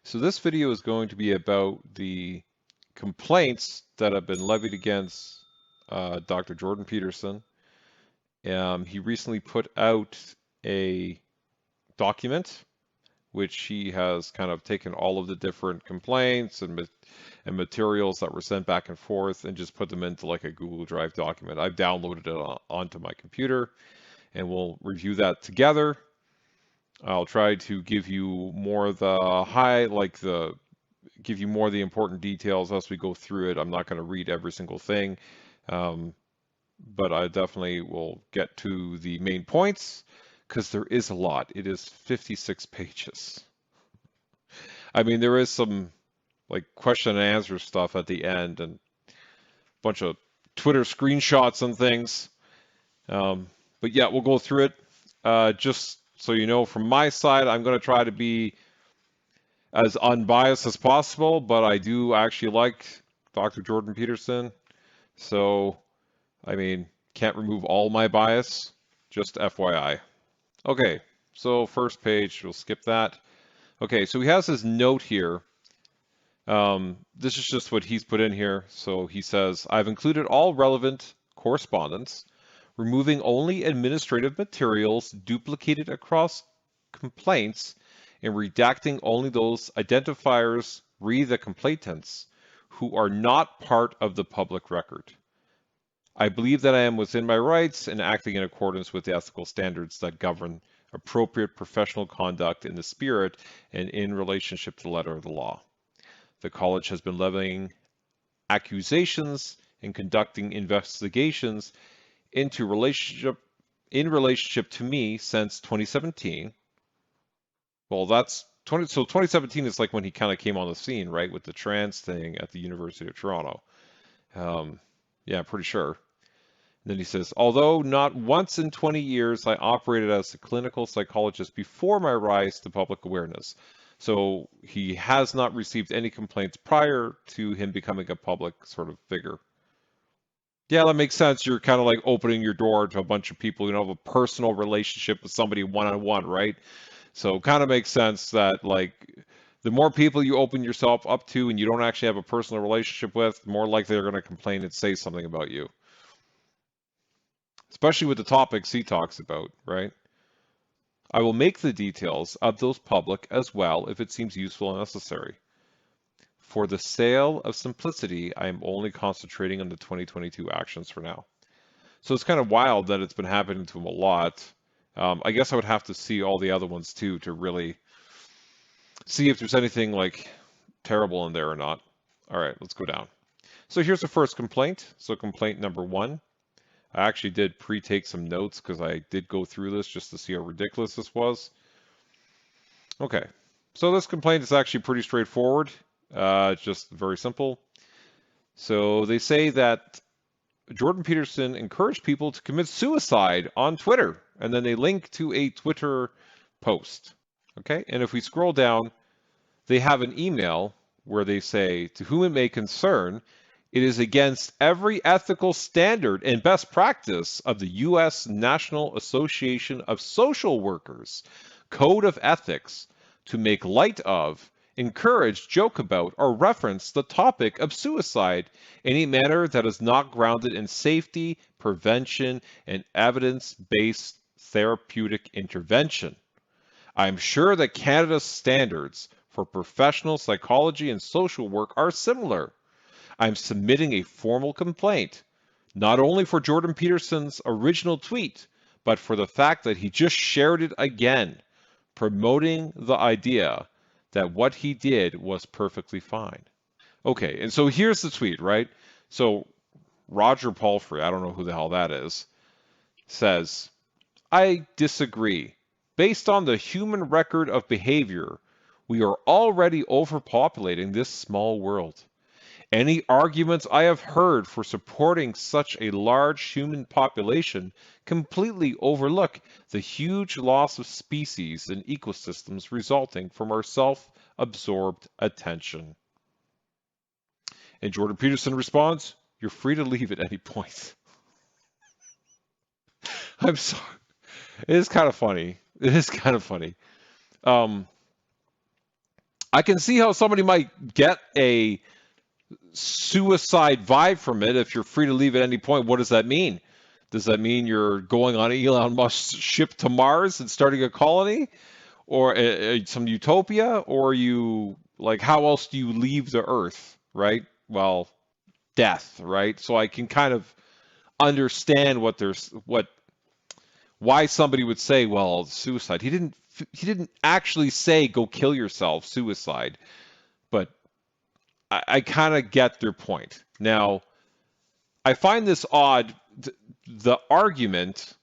So this video is going to be about the complaints that have been levied against Dr. Jordan Peterson. He recently put out a document which he has kind of taken all of the different complaints and materials that were sent back and forth and just put them into like a Google Drive document. I've downloaded it onto my computer and we'll review that together. I'll try to give you more of the give you more of the important details as we go through it. I'm not going to read every single thing, um, but I definitely will get to the main points because there is a lot. It is 56 pages. I mean, there is some like question and answer stuff at the end and a bunch of Twitter screenshots and things. Um, but yeah, we'll go through it. Just so you know, from my side, I'm going to try to be as unbiased as possible, but I do actually like Dr. Jordan Peterson. So, I mean, can't remove all my bias, just FYI. Okay, so first page, we'll skip that. Okay, so he has his note here. This is just what he's put in here. So he says, I've included all relevant correspondence, removing only administrative materials duplicated across complaints and redacting only those identifiers re the complainants who are not part of the public record. I believe that I am within my rights and acting in accordance with the ethical standards that govern appropriate professional conduct in the spirit and in relationship to the letter of the law. The college has been levying accusations and conducting investigations into relationship to me since 2017. Well, that's 2017 is like when he kind of came on the scene, right, with the trans thing at the University of Toronto. Yeah, I'm pretty sure. And then he says, although not once in 20 years I operated as a clinical psychologist before my rise to public awareness. So he has not received any complaints prior to him becoming a public sort of figure. Yeah, that makes sense. You're kind of like opening your door to a bunch of people who don't have a personal relationship with somebody one-on-one, right? So it kind of makes sense that like the more people you open yourself up to and you don't actually have a personal relationship with, the more likely they're going to complain and say something about you. Especially with the topics he talks about, right? I will make the details of those public as well if it seems useful and necessary. For the sale of simplicity, I am only concentrating on the 2022 actions for now. So it's kind of wild that it's been happening to him a lot. I guess I would have to see all the other ones too to really see if there's anything like terrible in there or not. All right, let's go down. So here's the first complaint. So complaint number 1. I actually did pre-take some notes because I did go through this just to see how ridiculous this was. Okay, so this complaint is actually pretty straightforward. It's just very simple. So they say that Jordan Peterson encouraged people to commit suicide on Twitter, and then they link to a Twitter post. Okay, and if we scroll down, they have an email where they say, to whom it may concern, it is against every ethical standard and best practice of the U.S. National Association of Social Workers Code of Ethics to make light of, encourage, joke about, or reference the topic of suicide in a manner that is not grounded in safety, prevention, and evidence-based therapeutic intervention. I am sure that Canada's standards for professional psychology and social work are similar. I'm submitting a formal complaint, not only for Jordan Peterson's original tweet, but for the fact that he just shared it again, promoting the idea that what he did was perfectly fine. Okay, and so here's the tweet, right? So Roger Palfrey, I don't know who the hell that is, says, I disagree. Based on the human record of behavior, we are already overpopulating this small world. Any arguments I have heard for supporting such a large human population completely overlook the huge loss of species and ecosystems resulting from our self-absorbed attention. And Jordan Peterson responds, you're free to leave at any point. I'm sorry. It is kind of funny. It is kind of funny. Um, I can see how somebody might get a suicide vibe from it. If you're free to leave at any point, what does that mean? Does that mean you're going on Elon Musk's ship to Mars and starting a colony, or some utopia, or you like how else do you leave the Earth, right? Well, death, right? So I can kind of understand what why somebody would say, well, suicide. He didn't actually say go kill yourself, suicide, but I kind of get their point. Now, I find this odd. The argument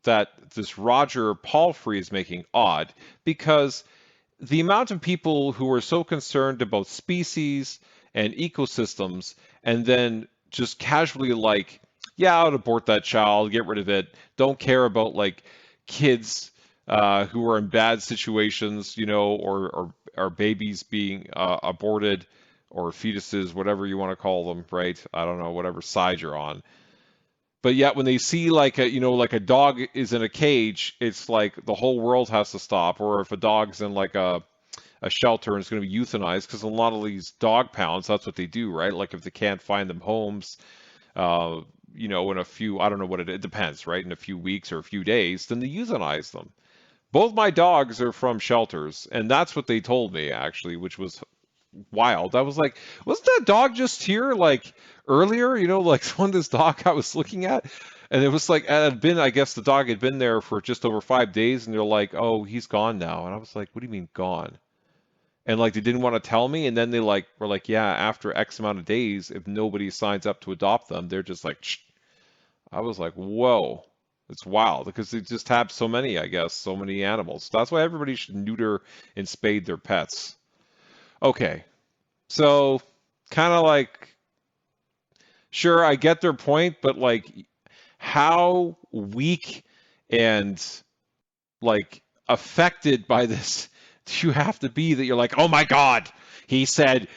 that this Roger Palfrey is making odd because the amount of people who are so concerned about species and ecosystems and then just casually like, yeah, I'll abort that child, get rid of it, don't care about like kids who are in bad situations, or babies being aborted or fetuses, whatever you want to call them, right? I don't know, whatever side you're on. But yet when they see like a dog is in a cage, it's like the whole world has to stop. Or if a dog's in like a shelter and it's going to be euthanized, because a lot of these dog pounds, that's what they do, right? Like if they can't find them homes, uh, in a few, I don't know what it depends, right? In a few weeks or a few days, then they euthanize them. Both my dogs are from shelters, and that's what they told me actually, which was wild. I was like, wasn't that dog just here like earlier? Like one this dog I was looking at, and it was like it had been. I guess the dog had been there for just over 5 days, and they're like, oh, he's gone now. And I was like, what do you mean gone? And like they didn't want to tell me, and then they like were like, yeah, after X amount of days, if nobody signs up to adopt them, they're just like, shh. I was like, whoa. It's wild because they just have so many, I guess, so many animals. That's why everybody should neuter and spade their pets. Okay, so kind of like, sure, I get their point, but like, how weak and like affected by this do you have to be that you're like, oh my God, he said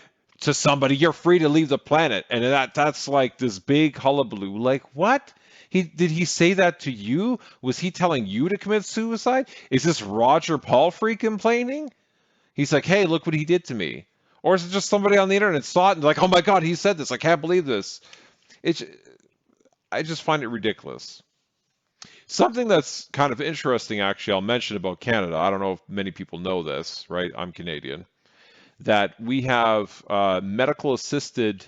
to somebody, you're free to leave the planet, and that's like this big hullabaloo. Like, what? Did he say that to you? Was he telling you to commit suicide? Is this Roger Palfrey complaining? He's like, hey, look what he did to me. Or is it just somebody on the internet saw it and like, oh my God, he said this. I can't believe this. It's I just find it ridiculous. Something that's kind of interesting, actually, I'll mention about Canada. I don't know if many people know this, right? I'm Canadian. That we have medical assisted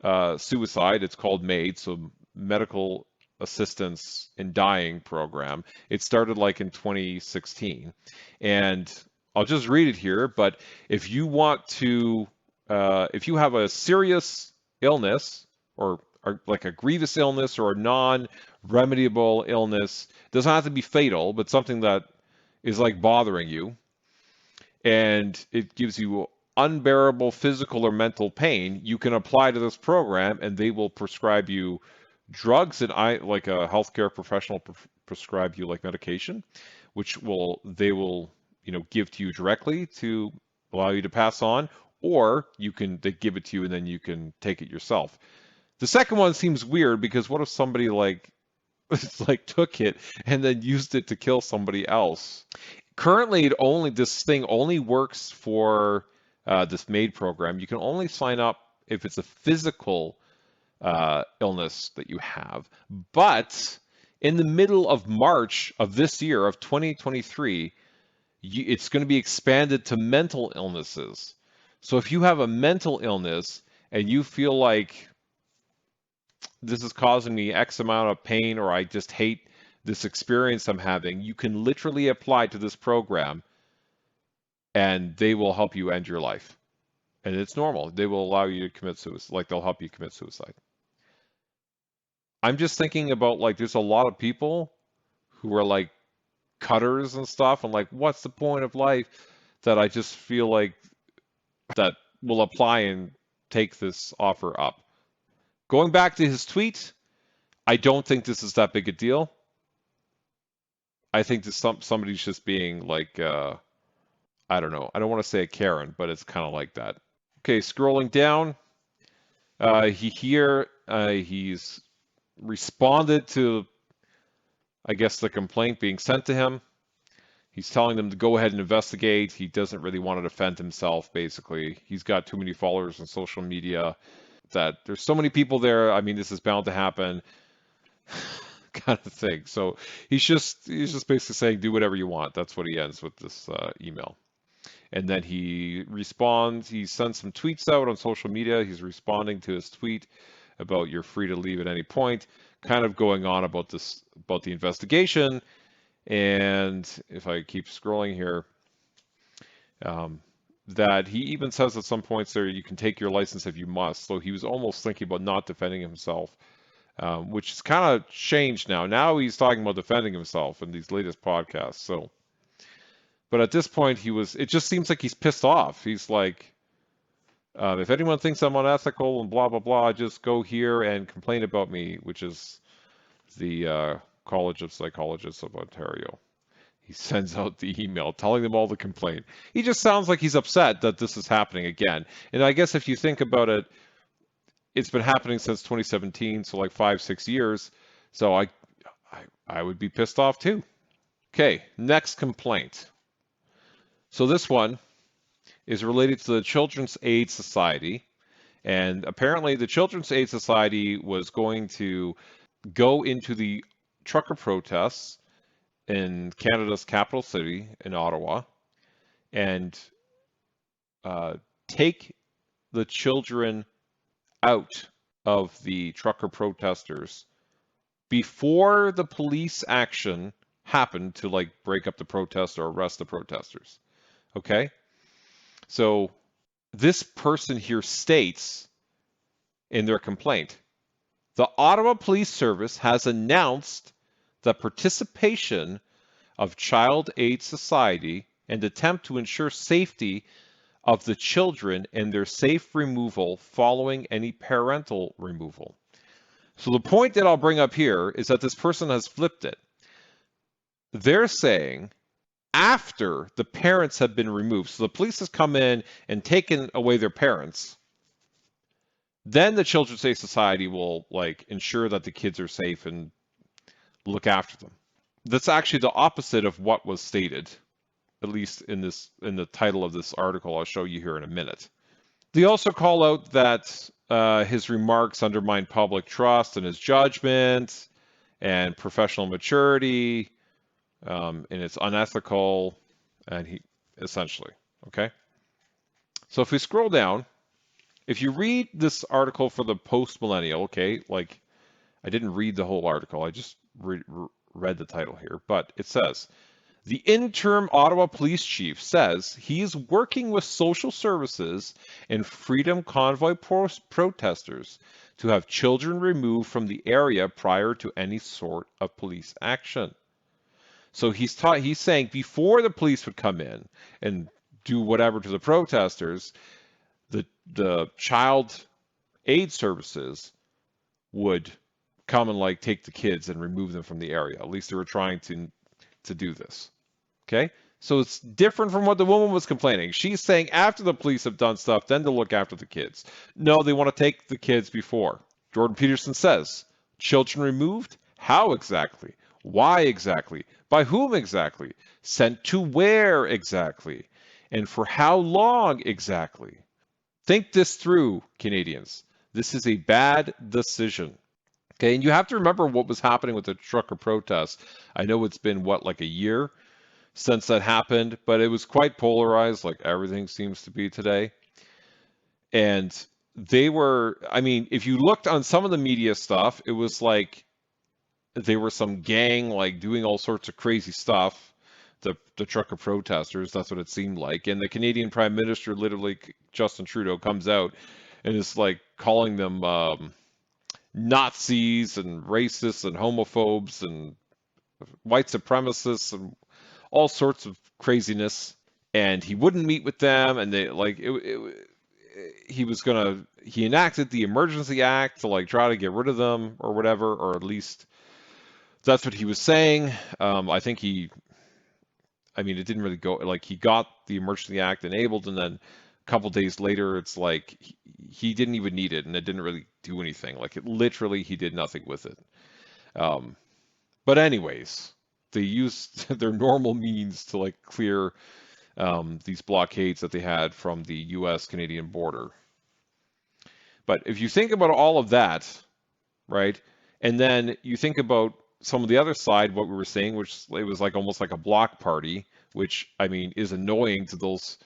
suicide. It's called MAID, so Medical Assistance in Dying program. It started like in 2016. And I'll just read it here, but if you want to, if you have a serious illness or like a grievous illness or a non-remediable illness, it doesn't have to be fatal, but something that is like bothering you, and it gives you unbearable physical or mental pain, you can apply to this program and they will prescribe you drugs and like a healthcare professional prescribe you like medication, which they will give to you directly to allow you to pass on, or they give it to you and then you can take it yourself. The second one seems weird because what if somebody like like took it and then used it to kill somebody else? Currently, this thing only works for this MAID program. You can only sign up if it's a physical illness that you have. But in the middle of March of this year, of 2023, it's going to be expanded to mental illnesses. So if you have a mental illness and you feel like this is causing me X amount of pain, or I just hate this experience I'm having, you can literally apply to this program and they will help you end your life. And it's normal. They will allow you to commit suicide, like they'll help you commit suicide. I'm just thinking about like there's a lot of people who are like cutters and stuff, and like, what's the point of life, that I just feel like that will apply and take this offer up. Going back to his tweet, I don't think this is that big a deal. I think this somebody's just being like, I don't know. I don't want to say a Karen, but it's kind of like that. Okay, scrolling down, he's responded to, I guess, the complaint being sent to him. He's telling them to go ahead and investigate. He doesn't really want to defend himself, basically. He's got too many followers on social media that there's so many people there. I mean, this is bound to happen, kind of thing. So he's just basically saying, do whatever you want. That's what he ends with this email. And then he responds. He sends some tweets out on social media. He's responding to his tweet about you're free to leave at any point, kind of going on about the investigation. And if I keep scrolling here, that he even says at some points there, you can take your license if you must. So he was almost thinking about not defending himself, which is kind of changed now. Now he's talking about defending himself in these latest podcasts. So, but at this point, it just seems like he's pissed off. He's like, if anyone thinks I'm unethical and blah, blah, blah, just go here and complain about me, which is the College of Psychologists of Ontario. He sends out the email telling them all to complain. He just sounds like he's upset that this is happening again. And I guess if you think about it, it's been happening since 2017, so like 5-6 years. So I would be pissed off too. Okay, next complaint. So this one is related to the Children's Aid Society. And apparently the Children's Aid Society was going to go into the trucker protests in Canada's capital city, in Ottawa, and take the children out of the trucker protesters before the police action happened to like break up the protest or arrest the protesters. Okay? So this person here states in their complaint, the Ottawa Police Service has announced the participation of Child Aid Society and attempt to ensure safety of the children and their safe removal following any parental removal. So the point that I'll bring up here is that this person has flipped it. They're saying after the parents have been removed, so the police has come in and taken away their parents, then the Children's Aid Society will like ensure that the kids are safe and look after them. That's actually the opposite of what was stated, at least in the title of this article I'll show you here in a minute. They also call out that his remarks undermine public trust in his judgment and professional maturity, and it's unethical, and he essentially, okay? So if we scroll down, if you read this article for the post-millennial, okay, like I didn't read the whole article, I just read the title here, but it says, the interim Ottawa police chief says he is working with social services and Freedom Convoy protesters to have children removed from the area prior to any sort of police action. So he's saying before the police would come in and do whatever to the protesters, the child aid services would come and like take the kids and remove them from the area. At least they were trying to do this. Okay? So it's different from what the woman was complaining. She's saying after the police have done stuff, then to look after the kids. No, they want to take the kids before. Jordan Peterson says, children removed? How exactly? Why exactly? By whom exactly? Sent to where exactly? And for how long exactly? Think this through, Canadians. This is a bad decision. Okay, and you have to remember what was happening with the trucker protests. I know it's been, like a year since that happened, but it was quite polarized, like everything seems to be today. And if you looked on some of the media stuff, it was like they were some gang, like doing all sorts of crazy stuff. The trucker protesters, that's what it seemed like. And the Canadian Prime Minister, literally, Justin Trudeau, comes out and is like calling them Nazis and racists and homophobes and white supremacists and all sorts of craziness. And he wouldn't meet with them, and they he enacted the Emergency Act to like try to get rid of them or whatever, or at least that's what he was saying. It didn't really go, like he got the Emergency Act enabled, and then a couple days later, it's like he didn't even need it, and it didn't really do anything. Like he did nothing with it. But anyways, they use their normal means to like clear these blockades that they had from the U.S.-Canadian border. But if you think about all of that, right, and then you think about some of the other side, what we were saying, which it was like almost like a block party, which I mean is annoying to those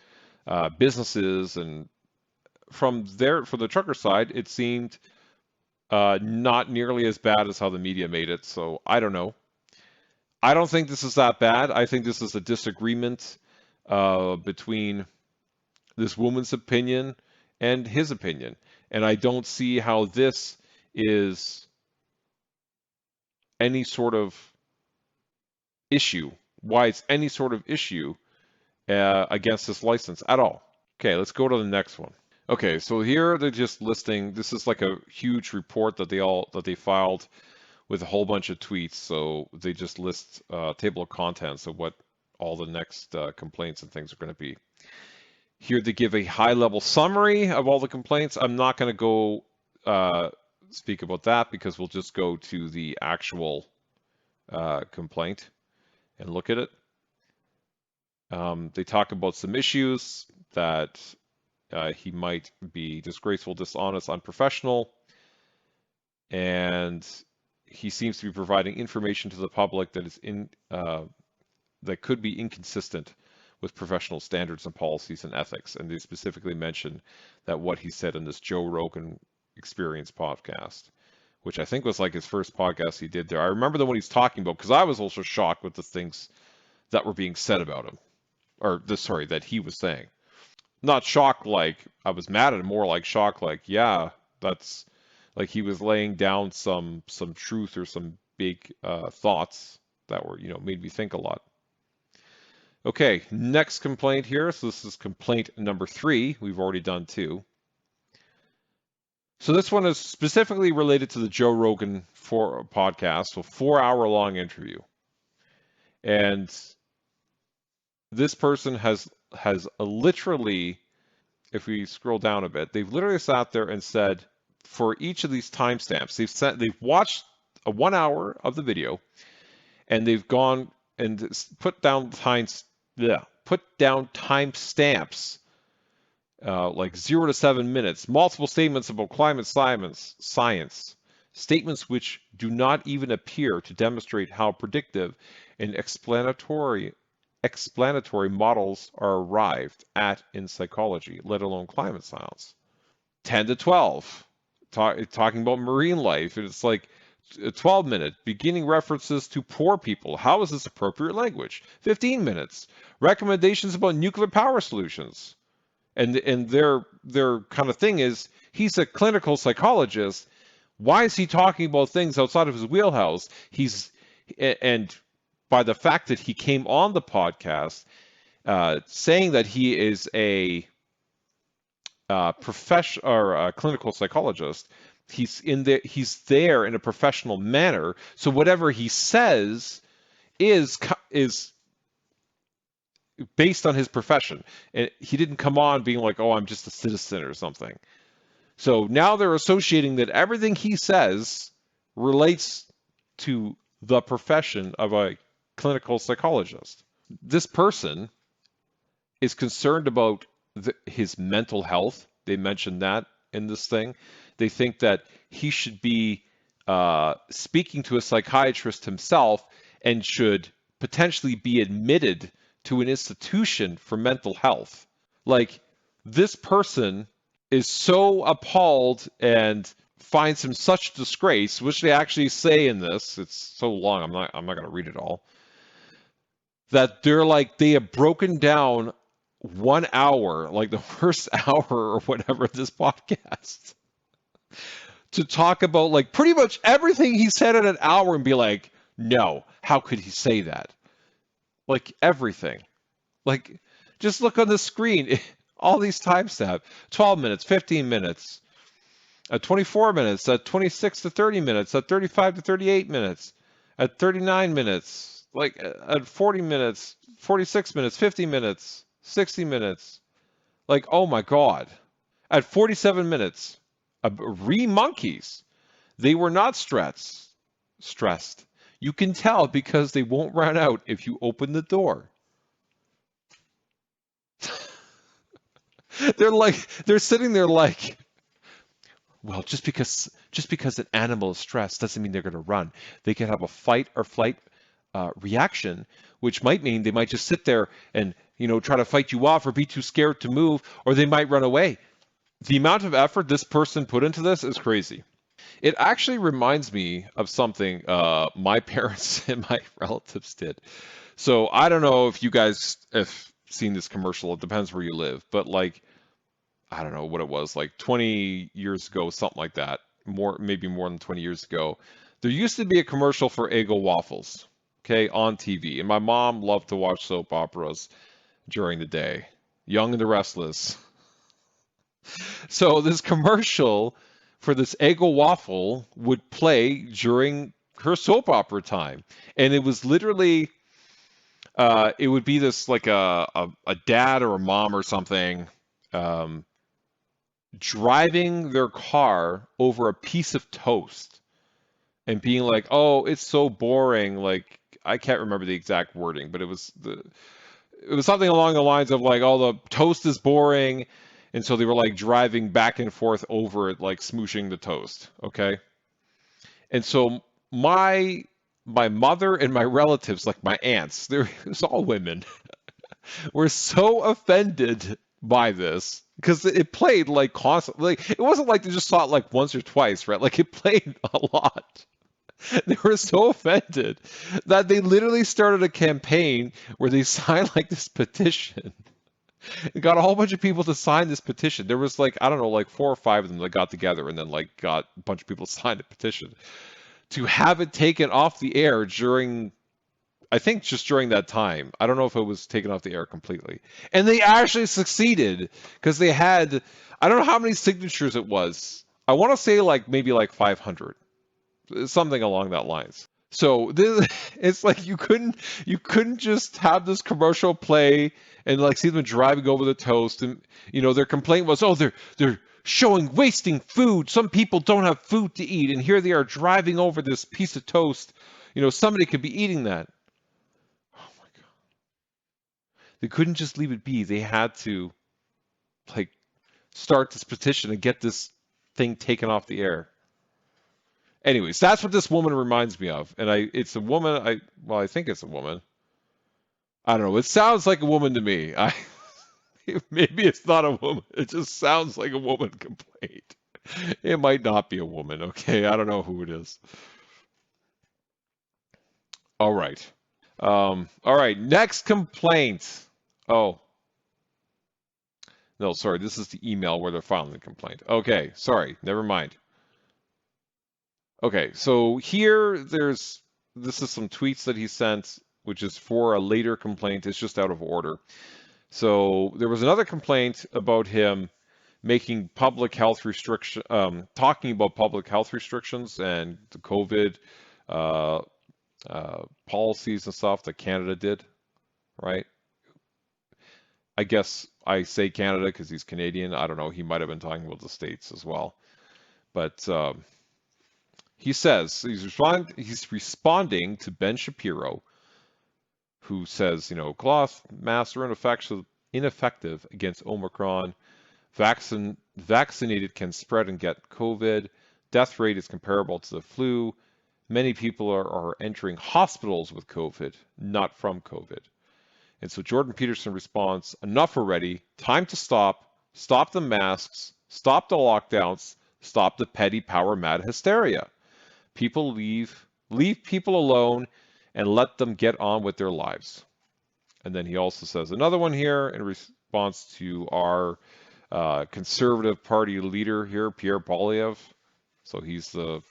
businesses, and from the trucker side, it seemed not nearly as bad as how the media made it. So I don't know. I don't think this is that bad. I think this is a disagreement between this woman's opinion and his opinion. And I don't see how this is any sort of issue, why it's any sort of issue against this license at all. Okay, let's go to the next one. Okay, so here they're just listing, this is like a huge report that they filed with a whole bunch of tweets. So they just list table of contents of what all the next complaints and things are going to be. Here they give a high-level summary of all the complaints. I'm not going to go speak about that because we'll just go to the actual complaint and look at it. They talk about some issues that he might be disgraceful, dishonest, unprofessional, and he seems to be providing information to the public that is that could be inconsistent with professional standards and policies and ethics. And they specifically mention that what he said in this Joe Rogan Experience podcast, which I think was like his first podcast he did there. I remember the one he's talking about because I was also shocked with the things that were being said about him, or that he was saying. Not shocked like I was mad at him, more like shocked like, yeah, that's like he was laying down some truth or some big thoughts that were, made me think a lot. Okay, next complaint here. So this is complaint number 3. We've already done 2. So this one is specifically related to the Joe Rogan podcast, so 4-hour-long interview. And this person has literally, if we scroll down a bit, they've literally sat there and said, for each of these timestamps, they've watched a 1 hour of the video, and they've gone and put down timestamps like 0 to 7 minutes, multiple statements about climate science, statements which do not even appear to demonstrate how predictive and explanatory models are arrived at in psychology, let alone climate science. 10 to 12, talking about marine life, and it's like 12 minutes, beginning references to poor people. How is this appropriate language? 15 minutes, recommendations about nuclear power solutions. And their kind of thing is, he's a clinical psychologist. Why is he talking about things outside of his wheelhouse? And by the fact that he came on the podcast saying that he is a professional or a clinical psychologist, he's there in a professional manner. So whatever he says is based on his profession. And he didn't come on being like, oh, I'm just a citizen or something. So now they're associating that everything he says relates to the profession of a clinical psychologist. This person is concerned about his mental health. They mentioned that in this thing. They think that he should be speaking to a psychiatrist himself and should potentially be admitted to an institution for mental health. Like, this person is so appalled and finds him such disgrace, which they actually say in this. It's so long, I'm not going to read it all. That they have broken down 1 hour, like the first hour or whatever of this podcast, to talk about like pretty much everything he said in an hour and be like, no, how could he say that? Like everything. Like, just look on the screen. All these timestamps, 12 minutes, 15 minutes, 24 minutes, 26 to 30 minutes, 35 to 38 minutes, at 39 minutes, like at 40 minutes, 46 minutes, 50 minutes, 60 minutes. Like, oh my God. At 47 minutes, monkeys. They were not stressed. You can tell because they won't run out if you open the door. They're sitting there like, well, just because an animal is stressed doesn't mean they're going to run. They can have a fight or flight reaction, which might mean they might just sit there and try to fight you off or be too scared to move, or they might run away. The amount of effort this person put into this is crazy. It actually reminds me of something my parents and my relatives did. So I don't know if you guys have seen this commercial. It depends where you live, but like I don't know what it was, like 20 years ago, something like that. Maybe more than 20 years ago. There used to be a commercial for Eggo waffles, okay, on TV. And my mom loved to watch soap operas during the day. Young and the Restless. So this commercial for this Eggo waffle would play during her soap opera time. And it was literally it would be this like a dad or a mom or something um, driving their car over a piece of toast and being like, "Oh, it's so boring." Like I can't remember the exact wording, but it was something along the lines of like, "Oh, the toast is boring," and so they were like driving back and forth over it, like smooshing the toast. Okay, and so my mother and my relatives, like my aunts, it was all women, were so offended by this because it played like constantly. Like, it wasn't like they just saw it like once or twice, right? Like it played a lot. They were so offended that they literally started a campaign where they signed like this petition. It got a whole bunch of people to sign this petition. There was like, I don't know, like 4 or 5 of them that got together and then like got a bunch of people to sign a petition to have it taken off the air during, I think just during that time. I don't know if it was taken off the air completely. And they actually succeeded because they had, I don't know how many signatures it was. I want to say like maybe like 500, something along that lines. So this, it's like you couldn't just have this commercial play and like see them driving over the toast, and their complaint was, oh, they're showing wasting food. Some people don't have food to eat, and here they are driving over this piece of toast. Somebody could be eating that. Oh my God. They couldn't just leave it be. They had to like start this petition and get this thing taken off the air. Anyways, that's what this woman reminds me of. And it's a woman. Well, I think it's a woman. I don't know. It sounds like a woman to me. Maybe it's not a woman. It just sounds like a woman complaint. It might not be a woman. Okay. I don't know who it is. All right. All right. Next complaint. Oh, no, sorry. This is the email where they're filing the complaint. Okay. Sorry. Never mind. Okay, so here this is some tweets that he sent, which is for a later complaint. It's just out of order. So there was another complaint about him making public health restriction, talking about public health restrictions and the COVID uh, policies and stuff that Canada did, right? I guess I say Canada because he's Canadian. I don't know. He might have been talking about the states as well, but. He says he's responding to Ben Shapiro, who says, cloth masks are ineffective against Omicron. Vaccinated can spread and get COVID. Death rate is comparable to the flu. Many people are entering hospitals with COVID, not from COVID. And so Jordan Peterson responds, enough already. Time to stop. Stop the masks. Stop the lockdowns. Stop the petty power mad hysteria. People leave people alone and let them get on with their lives. And then he also says another one here in response to our Conservative Party leader here, Pierre Poilievre. So he's the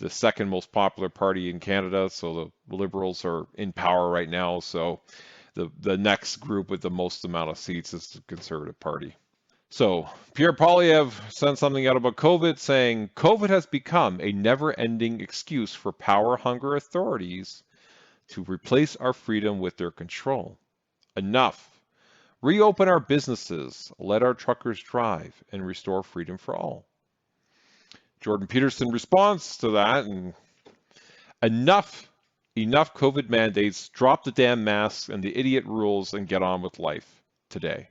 second most popular party in Canada. So the Liberals are in power right now. So the next group with the most amount of seats is the Conservative Party. So Pierre Poilievre sent something out about COVID saying, COVID has become a never-ending excuse for power-hungry authorities to replace our freedom with their control. Enough. Reopen our businesses, let our truckers drive, and restore freedom for all. Jordan Peterson responds to that, and enough enough COVID mandates, drop the damn masks and the idiot rules and get on with life today.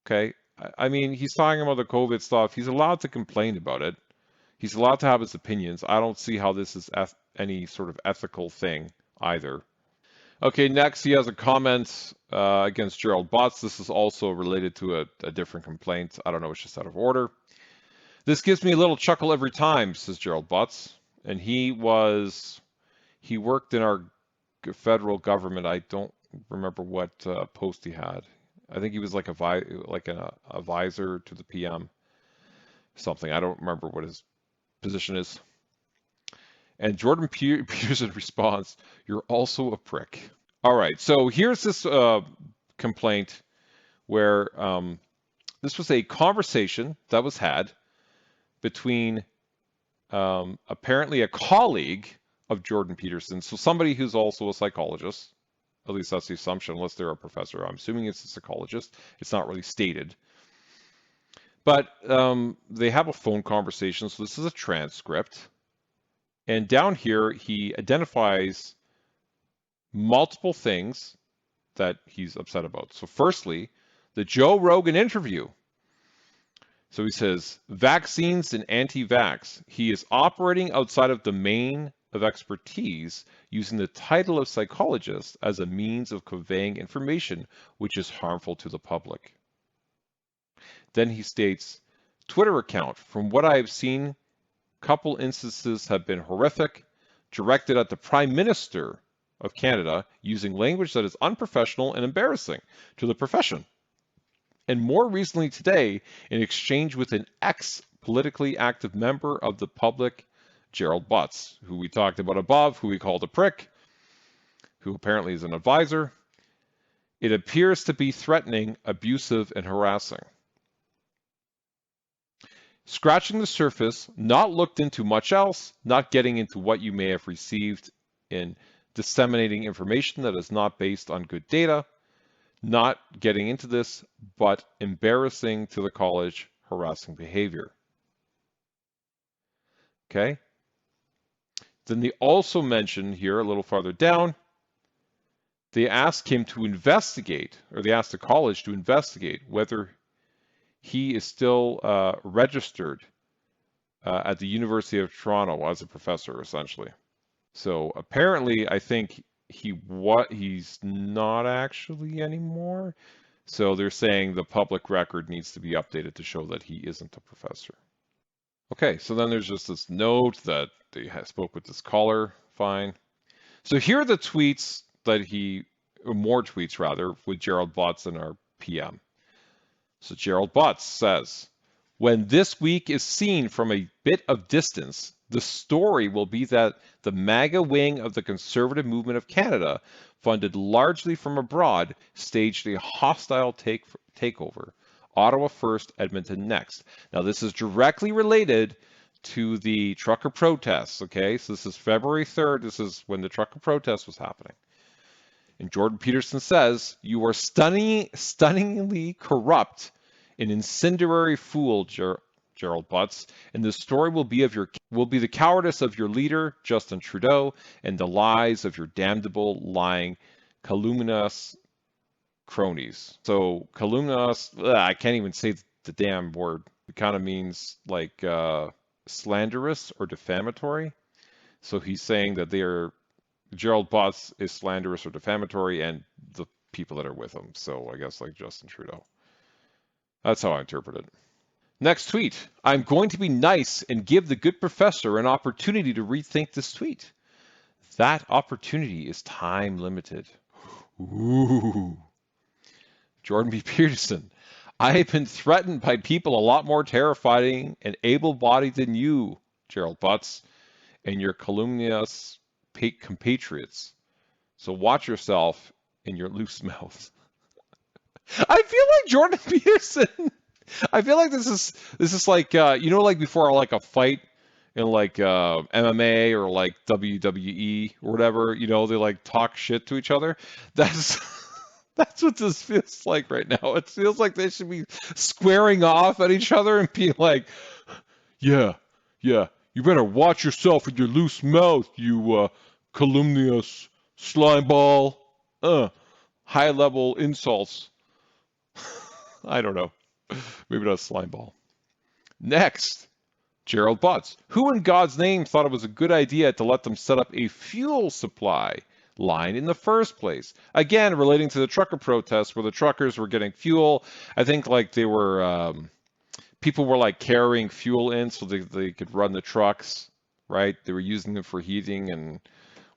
Okay? I mean, he's talking about the COVID stuff. He's allowed to complain about it. He's allowed to have his opinions. I don't see how this is any sort of ethical thing either. Okay, next he has a comment against Gerald Butts. This is also related to a different complaint. I don't know, it's just out of order. This gives me a little chuckle every time, says Gerald Butts. And he worked in our federal government. I don't remember what post he had. I think he was like an advisor to the PM, something. I don't remember what his position is. And Jordan Peterson responds, "You're also a prick." All right, so here's this complaint where this was a conversation that was had between apparently a colleague of Jordan Peterson, so somebody who's also a psychologist. At least that's the assumption, unless they're a professor. I'm assuming it's a psychologist. It's not really stated. But they have a phone conversation, so this is a transcript. And down here, he identifies multiple things that he's upset about. So firstly, the Joe Rogan interview. So he says, vaccines and anti-vax. He is operating outside of domain of expertise using the title of psychologist as a means of conveying information which is harmful to the public. Then he states, Twitter account. From what I have seen, couple instances have been horrific, directed at the Prime Minister of Canada using language that is unprofessional and embarrassing to the profession. And more recently today, in exchange with an ex-politically active member of the public, Gerald Butts, who we talked about above, who we called a prick, who apparently is an advisor. It appears to be threatening, abusive, and harassing. Scratching the surface, not looked into much else, not getting into what you may have received in disseminating information that is not based on good data, not getting into this, but embarrassing to the college, harassing behavior. Okay? Then they also mention here, a little farther down, they asked him to investigate, or they asked the college to investigate whether he is still registered at the University of Toronto as a professor, essentially. So apparently, I think he's not actually anymore. So they're saying the public record needs to be updated to show that he isn't a professor. Okay, so then there's just this note that they spoke with this caller. Fine. So here are the tweets that or more tweets rather, with Gerald Butts and our PM. So Gerald Butts says, when this week is seen from a bit of distance, the story will be that the MAGA wing of the Conservative Movement of Canada, funded largely from abroad, staged a hostile takeover. Ottawa first, Edmonton next. Now this is directly related to the trucker protests, okay? So this is February 3rd. This is when the trucker protest was happening. And Jordan Peterson says, you are stunningly corrupt, an incendiary fool, Gerald Butts, and the story will be the cowardice of your leader, Justin Trudeau, and the lies of your damnable, lying, calumnious cronies. So calumnious, I can't even say the damn word. It kind of means like slanderous or defamatory. So he's saying that Gerald Butts is slanderous or defamatory, and the people that are with him. So I guess like Justin Trudeau. That's how I interpret it. Next tweet. I'm going to be nice and give the good professor an opportunity to rethink this tweet. That opportunity is time limited. Ooh. Jordan B. Peterson. I have been threatened by people a lot more terrifying and able-bodied than you, Gerald Butts, and your calumnious compatriots. So watch yourself in your loose mouth. I feel like Jordan Peterson. I feel like this is like like before like a fight in like MMA or like WWE or whatever, they like talk shit to each other. That's what this feels like right now. It feels like they should be squaring off at each other and be like, yeah, you better watch yourself with your loose mouth, you calumnious, slimeball, high-level insults. I don't know. Maybe not slimeball. Next, Gerald Butts. Who in God's name thought it was a good idea to let them set up a fuel supply line in the first place? Again, relating to the trucker protests where the truckers were getting fuel. I think like they were, people were like carrying fuel in so they could run the trucks, right? They were using them for heating and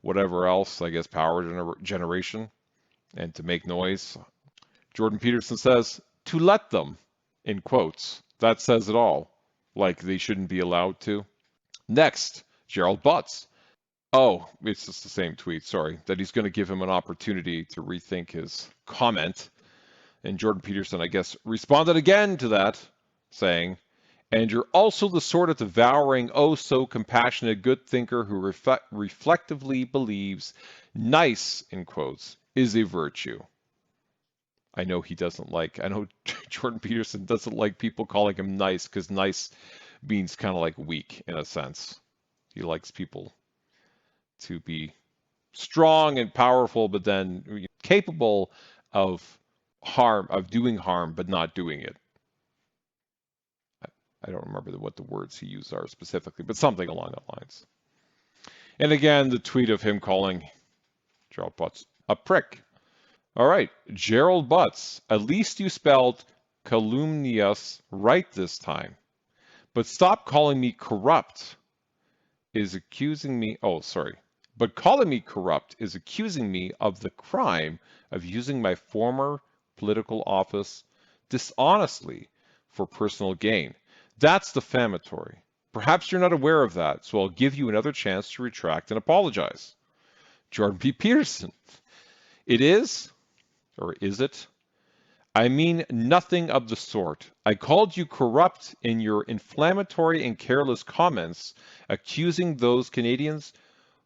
whatever else, I guess, power generation and to make noise. Jordan Peterson says, to let them, in quotes. That says it all. Like they shouldn't be allowed to. Next, Gerald Butts. Oh, it's just the same tweet, sorry. That he's going to give him an opportunity to rethink his comment. And Jordan Peterson, I guess, responded again to that, saying, and you're also the sort of devouring, oh so compassionate, good thinker who reflectively believes nice, in quotes, is a virtue. I know he doesn't like, I know Jordan Peterson doesn't like people calling him nice because nice means kind of like weak in a sense. He likes people to be strong and powerful, but then capable of harm, of doing harm, but not doing it. I don't remember what the words he used are specifically, but something along those lines. And again, the tweet of him calling Gerald Butts a prick. All right, Gerald Butts, at least you spelled calumnious right this time. But stop calling me corrupt is accusing me, oh, sorry. But calling me corrupt is accusing me of the crime of using my former political office dishonestly for personal gain. That's defamatory. Perhaps you're not aware of that, so I'll give you another chance to retract and apologize. Jordan B. Peterson. It is, or is it? I mean nothing of the sort. I called you corrupt in your inflammatory and careless comments, accusing those Canadians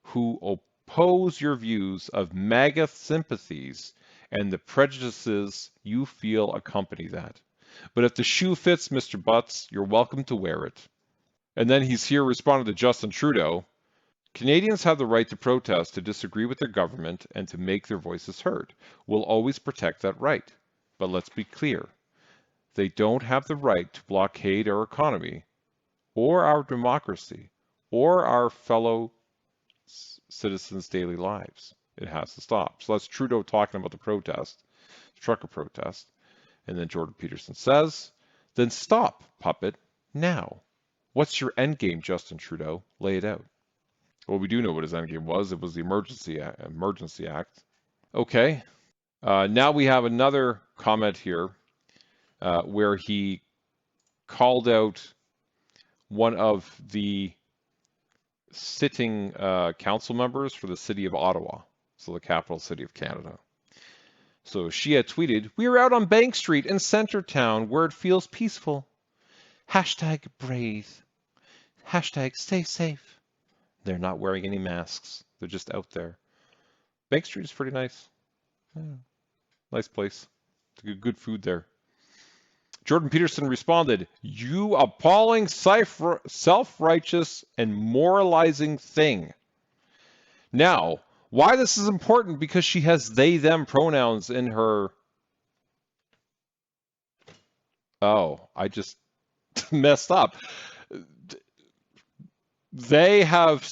who oppose your views of MAGA sympathies and the prejudices you feel accompany that. But if the shoe fits, Mr. Butts, you're welcome to wear it. And then he's here responding to Justin Trudeau. Canadians have the right to protest, to disagree with their government, and to make their voices heard. We'll always protect that right. But let's be clear. They don't have the right to blockade our economy, or our democracy, or our fellow citizens' daily lives. It has to stop. So that's Trudeau talking about the protest, the trucker protest. And then Jordan Peterson says, then stop, puppet, now. What's your end game, Justin Trudeau? Lay it out. Well, we do know what his end game was. It was the Emergency Act. Okay. Now we have another comment here where he called out one of the sitting council members for the city of Ottawa, so the capital city of Canada. So she had tweeted, we are out on Bank Street in Centertown where it feels peaceful. Hashtag breathe. Hashtag stay safe. They're not wearing any masks. They're just out there. Bank Street is pretty nice. Yeah. Nice place. Good food there. Jordan Peterson responded, you appalling self-righteous and moralizing thing. Now, why this is important? Because she has they, them pronouns in her. Oh, I just messed up. They have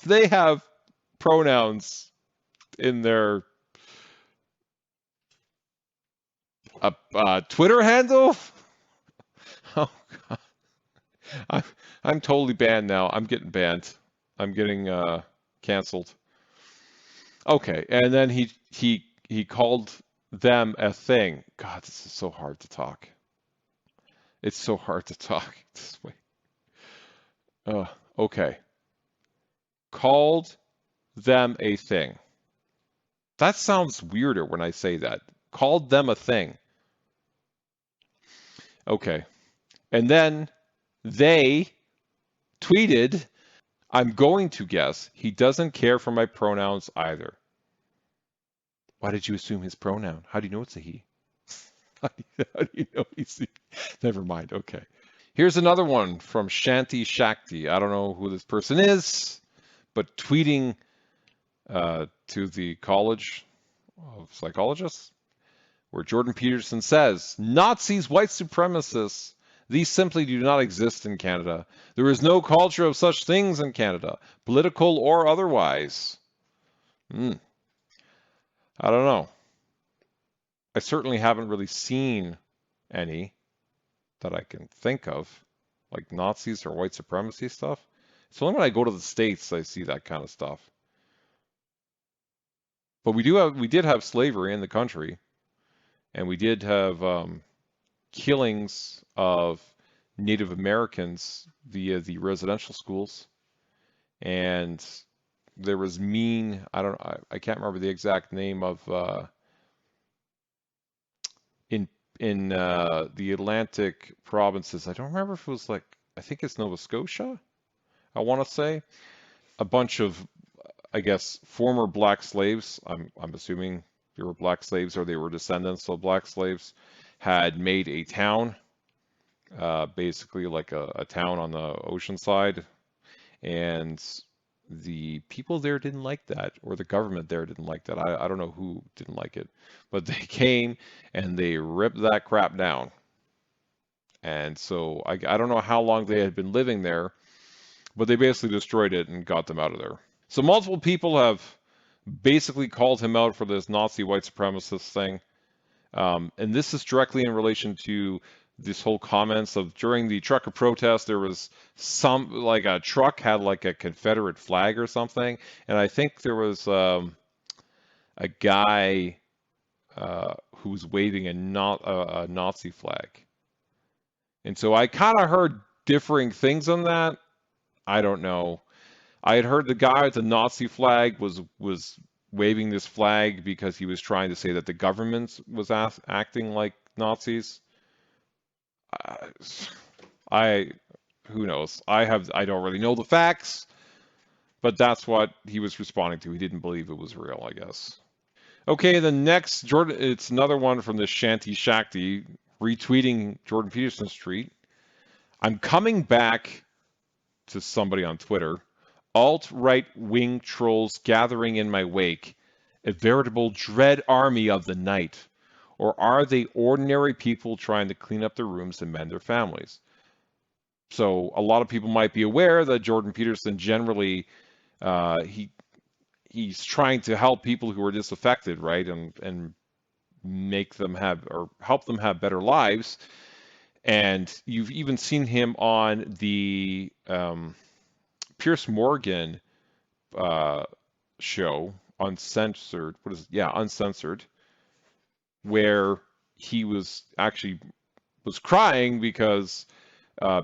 they have pronouns in their Twitter handle. Oh God. I'm totally banned now. I'm getting banned. I'm getting canceled. Okay, and then he called them a thing. God, this is so hard to talk. It's so hard to talk this way. Okay. Called them a thing. That sounds weirder when I say that. Called them a thing. Okay. And then they tweeted, I'm going to guess he doesn't care for my pronouns either. Why did you assume his pronoun? How do you know it's a he? How do you know he's he? Never mind. Okay. Here's another one from Shanti Shakti. I don't know who this person is, but tweeting to the College of Psychologists, where Jordan Peterson says, Nazis, white supremacists, these simply do not exist in Canada. There is no culture of such things in Canada, political or otherwise. I don't know. I certainly haven't really seen any that I can think of, like Nazis or white supremacy stuff. It's only when I go to the States I see that kind of stuff. But we did have slavery in the country, and we did have killings of Native Americans via the residential schools, and there was I can't remember the exact name of in the Atlantic provinces. I don't remember if it was like, I think it's Nova Scotia, I want to say. A bunch of, I guess, former black slaves, I'm assuming they were black slaves or they were descendants of black slaves, had made a town, basically like a town on the ocean side, and the people there didn't like that, or the government there didn't like that. I don't know who didn't like it, but they came and they ripped that crap down. And so I don't know how long they had been living there, but they basically destroyed it and got them out of there. So multiple people have basically called him out for this Nazi white supremacist thing. And this is directly in relation to this whole comments of during the trucker protest, there was some, like a truck had like a Confederate flag or something. And I think there was a guy who was waving a Nazi flag. And so I kind of heard differing things on that. I don't know. I had heard the guy with the Nazi flag was waving this flag because he was trying to say that the government was acting like Nazis. I who knows? I don't really know the facts, but that's what he was responding to. He didn't believe it was real, I guess. Okay, the next Jordan, it's another one from the Shanty Shakti retweeting Jordan Peterson's tweet. I'm coming back to somebody on Twitter. Alt-right wing trolls gathering in my wake, a veritable dread army of the night. Or are they ordinary people trying to clean up their rooms and mend their families? So a lot of people might be aware that Jordan Peterson generally he's trying to help people who are disaffected, right, and make them have or help them have better lives. And you've even seen him on the Pierce Morgan show, Uncensored. What is it? Yeah, Uncensored, where he was crying because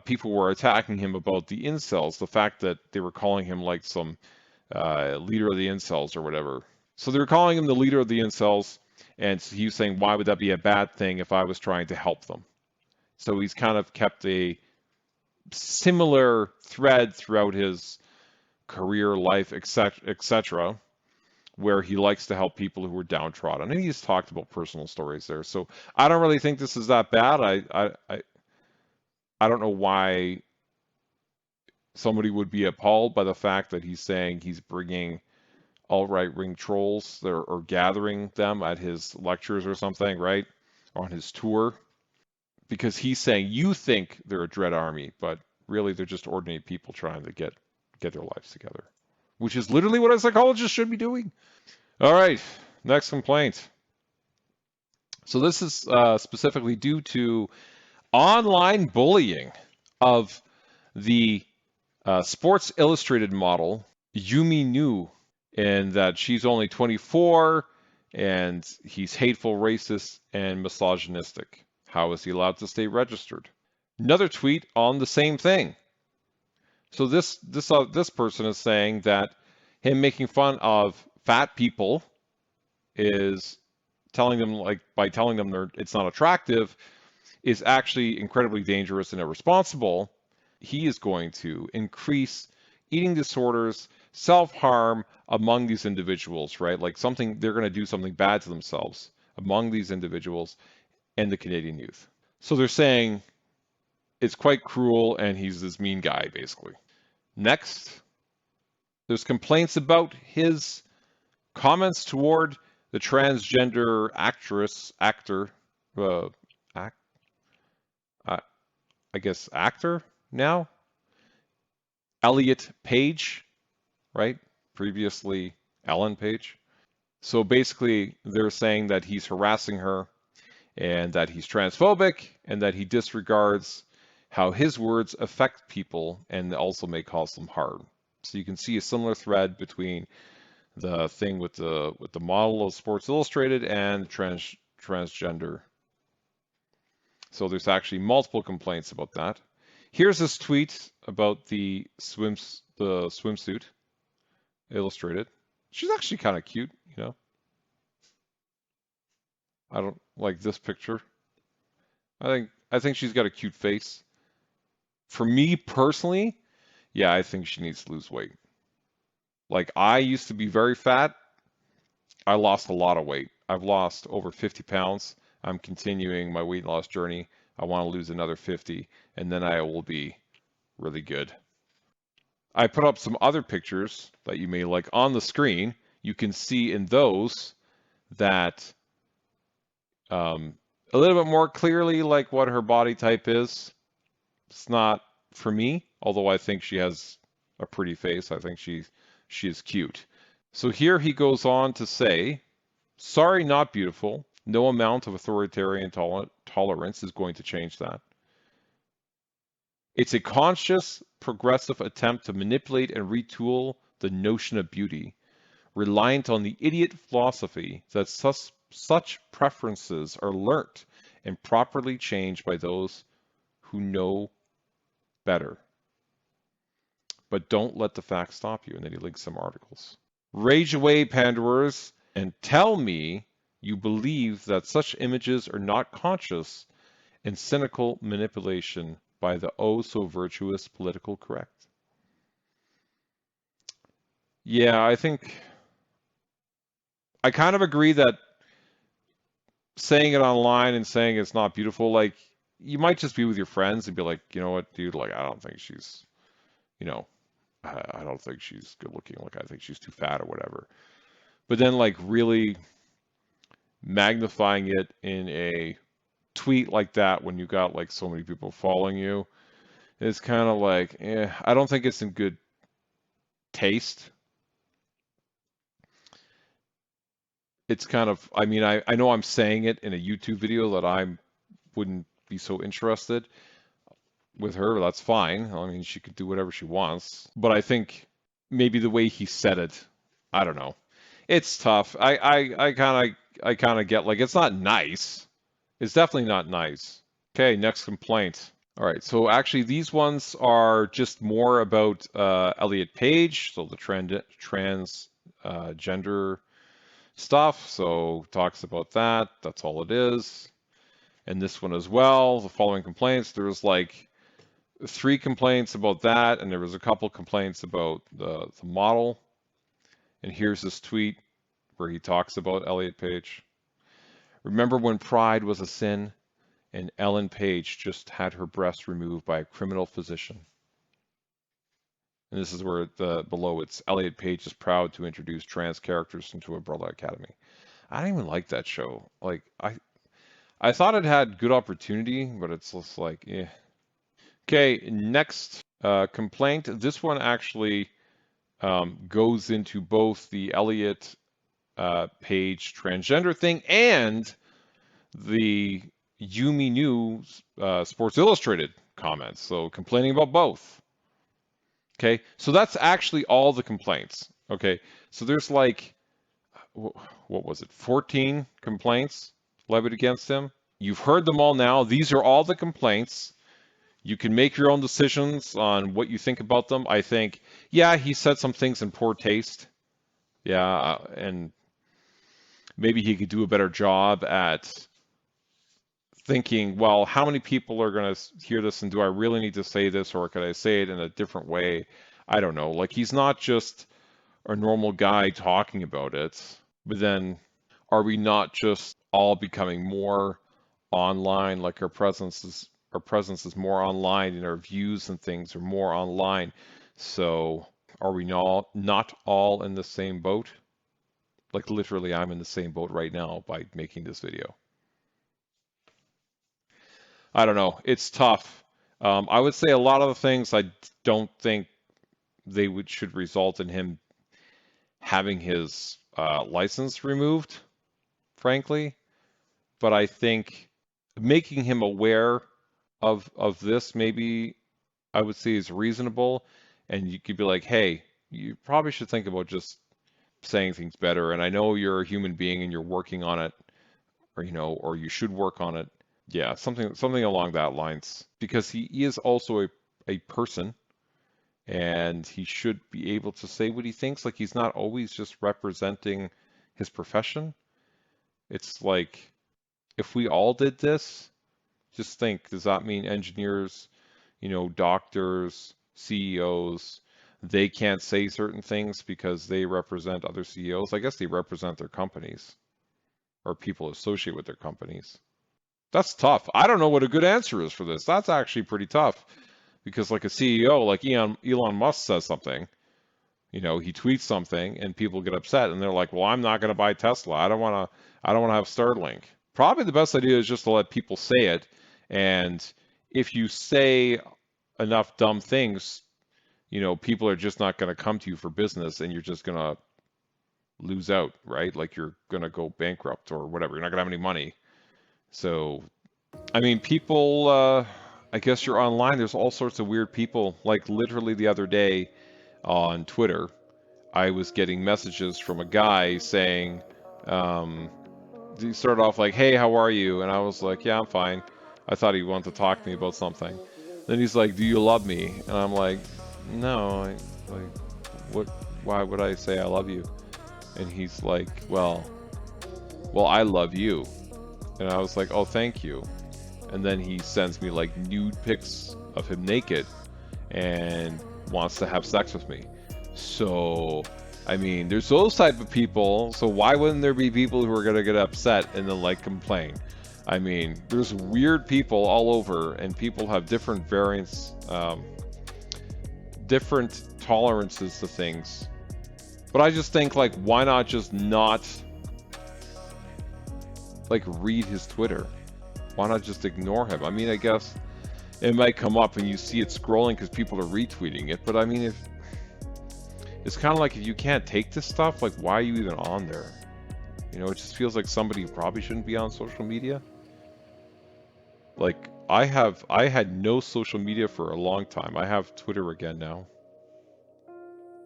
people were attacking him about the incels, the fact that they were calling him like some leader of the incels or whatever. So they were calling him the leader of the incels, and he was saying, why would that be a bad thing if I was trying to help them? So he's kind of kept a similar thread throughout his career, life, etc., where he likes to help people who are downtrodden. And he's talked about personal stories there. So I don't really think this is that bad. I don't know why somebody would be appalled by the fact that he's saying he's bringing alt-right wing trolls there or gathering them at his lectures or something, right? On his tour. Because he's saying you think they're a dread army, but really they're just ordinary people trying to get their lives together, which is literally what a psychologist should be doing. All right, next complaint. So this is specifically due to online bullying of the Sports Illustrated model, Yumi Nu, and that she's only 24 and he's hateful, racist, and misogynistic. How is he allowed to stay registered? Another tweet on the same thing. So this person is saying that him making fun of fat people is telling them, like, by telling them it's not attractive, is actually incredibly dangerous and irresponsible. He is going to increase eating disorders, self-harm among these individuals, right? Like they're going to do something bad to themselves among these individuals and the Canadian youth. So they're saying it's quite cruel and he's this mean guy, basically. Next, there's complaints about his comments toward the transgender actor, uh, act, uh, I guess actor now, Elliot Page, right? Previously Ellen Page. So basically, they're saying that he's harassing her and that he's transphobic and that he disregards how his words affect people and also may cause them harm. So you can see a similar thread between the thing with the model of Sports Illustrated and transgender. So there's actually multiple complaints about that. Here's this tweet about the swimsuit illustrated. She's actually kind of cute, you know. I don't like this picture. I think she's got a cute face. For me personally, yeah, I think she needs to lose weight. Like I used to be very fat. I lost a lot of weight. I've lost over 50 pounds. I'm continuing my weight loss journey. I want to lose another 50, and then I will be really good. I put up some other pictures that you may like on the screen. You can see in those that a little bit more clearly like what her body type is. It's not for me, although I think she has a pretty face. I think she is cute. So here he goes on to say, sorry, not beautiful. No amount of authoritarian tolerance is going to change that. It's a conscious, progressive attempt to manipulate and retool the notion of beauty, reliant on the idiot philosophy that such preferences are learnt and properly changed by those who know better. But don't let the facts stop you. And then he links some articles. Rage away, panderers, and tell me you believe that such images are not conscious and cynical manipulation by the oh so virtuous political correct. Yeah, I think I kind of agree that saying it online and saying it's not beautiful, like you might just be with your friends and be like, you know what, dude, like I don't think she's, you know, I don't think she's good looking. Like I think she's too fat or whatever. But then like really magnifying it in a tweet like that when you got like so many people following you, it's kind of like, I don't think it's in good taste. It's kind of, I mean, I know I'm saying it in a YouTube video that I wouldn't be so interested with her. That's fine. I mean, she could do whatever she wants. But I think maybe the way he said it, I don't know. It's tough. I kind of get like it's not nice. It's definitely not nice. Okay, next complaint. All right, so actually these ones are just more about Elliot Page, so the gender stuff. So talks about that. That's all it is. And this one as well. The following complaints. There's like 3 complaints about that, and there was a couple complaints about the model. And here's this tweet where he talks about Elliot Page. Remember when pride was a sin and Ellen Page just had her breast removed by a criminal physician? And this is where below it's Elliot Page is proud to introduce trans characters into Umbrella Academy. I didn't even like that show. Like I thought it had good opportunity, but it's just like, eh. Okay, next complaint. This one actually goes into both the Elliot Page transgender thing and the Yumi Nu Sports Illustrated comments. So complaining about both. Okay, so that's actually all the complaints. Okay, so there's like, what was it, 14 complaints levied against him. You've heard them all now. These are all the complaints. You can make your own decisions on what you think about them. I think, yeah, he said some things in poor taste. Yeah, and maybe he could do a better job at thinking, well, how many people are going to hear this and do I really need to say this or could I say it in a different way? I don't know. Like he's not just a normal guy talking about it, but then are we not just all becoming more online? Like our presence is more online and our views and things are more online. So are we not all in the same boat? Like literally, I'm in the same boat right now by making this video. I don't know. It's tough. I would say a lot of the things I don't think should result in him having his license removed, frankly. But I think making him aware of this maybe I would say is reasonable, and you could be like, hey, you probably should think about just saying things better. And I know you're a human being and you're working on it, or or you should work on it. Yeah, something along that lines, because he is also a person, and he should be able to say what he thinks. Like he's not always just representing his profession. It's like if we all did this, just think, does that mean engineers, doctors, CEOs, they can't say certain things because they represent other CEOs? I guess they represent their companies or people associated with their companies. That's tough. I don't know what a good answer is for this. That's actually pretty tough because like a CEO, like Elon Musk says something, he tweets something and people get upset and they're like, well, I'm not going to buy Tesla. I don't want to have Starlink. Probably the best idea is just to let people say it. And if you say enough dumb things, people are just not going to come to you for business and you're just going to lose out, right? Like you're going to go bankrupt or whatever. You're not going to have any money. So, I mean, people, I guess you're online. There's all sorts of weird people. Like literally the other day on Twitter, I was getting messages from a guy saying, he started off like, hey, how are you? And I was like, yeah, I'm fine. I thought he wanted to talk to me about something. Then he's like, do you love me? And I'm like, no, why would I say I love you? And he's like, well, I love you. And I was like, oh, thank you. And then he sends me like nude pics of him naked and wants to have sex with me. So, I mean, there's those type of people. So why wouldn't there be people who are going to get upset and then like complain? I mean, there's weird people all over, and people have different variants, different tolerances to things. But I just think, like, why not just not, like, read his Twitter? Why not just ignore him? I mean, I guess it might come up and you see it scrolling because people are retweeting it. But I mean, it's kind of like if you can't take this stuff, like, why are you even on there? It just feels like somebody who probably shouldn't be on social media. Like, I had no social media for a long time. I have Twitter again now.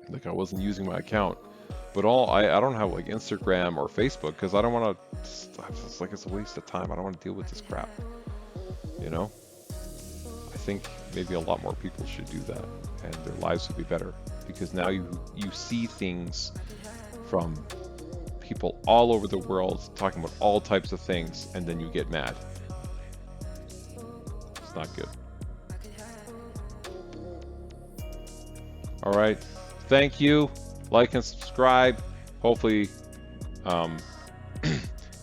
Like, I wasn't using my account. But I don't have like Instagram or Facebook because I don't want to. It's like it's a waste of time. I don't want to deal with this crap. I think maybe a lot more people should do that, and their lives would be better because now you see things from people all over the world talking about all types of things, and then you get mad. It's not good. All right. Thank you. Like and subscribe. Hopefully,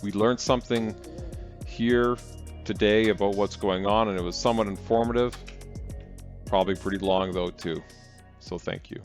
we learned something here today about what's going on, and it was somewhat informative. Probably pretty long, though, too. So thank you.